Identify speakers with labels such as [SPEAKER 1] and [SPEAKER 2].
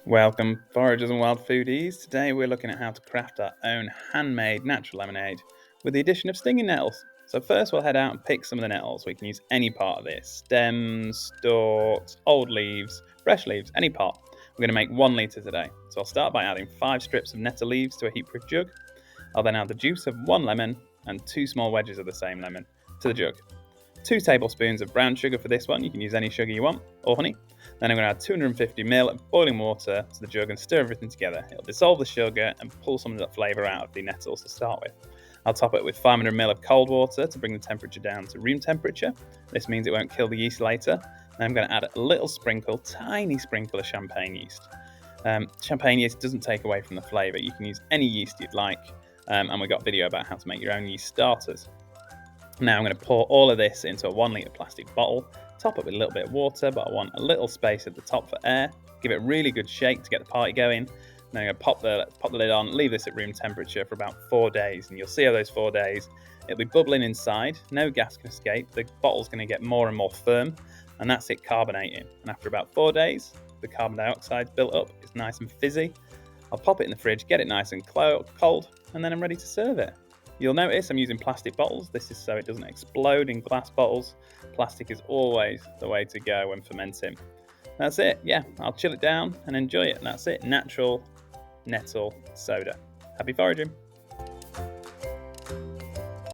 [SPEAKER 1] Welcome, foragers and wild foodies. Today we're looking at how to craft our own handmade natural lemonade with the addition of stinging nettles. So first we'll head out and pick some of the nettles. We can use any part of this: stems, stalks, old leaves, fresh leaves, any part. We're going to make 1 litre today. So I'll start by adding 5 strips of nettle leaves to a heat-proof jug. I'll then add the juice of 1 lemon and 2 small wedges of the same lemon to the jug. 2 tablespoons of brown sugar for this one. You can use any sugar you want, or honey. Then I'm going to add 250 ml of boiling water to the jug and stir everything together. It'll dissolve the sugar and pull some of that flavour out of the nettles to start with. I'll top it with 500 ml of cold water to bring the temperature down to room temperature. This means it won't kill the yeast later. Then I'm going to add a little sprinkle, tiny sprinkle of champagne yeast. Champagne yeast doesn't take away from the flavour. You can use any yeast you'd like, and we've got a video about how to make your own yeast starters. Now I'm going to pour all of this into a 1 litre plastic bottle, top it with a little bit of water, but I want a little space at the top for air. Give it a really good shake to get the party going. Then I'm going to pop the lid on, leave this at room temperature for about 4 days, and you'll see how those 4 days, it'll be bubbling inside, no gas can escape, the bottle's going to get more and more firm, and that's it carbonating. And after about 4 days, the carbon dioxide's built up, it's nice and fizzy. I'll pop it in the fridge, get it nice and cold, and then I'm ready to serve it. You'll notice I'm using plastic bottles. This is so it doesn't explode in glass bottles. Plastic is always the way to go when fermenting. That's it. Yeah, I'll chill it down and enjoy it. And that's it. Natural nettle soda. Happy foraging.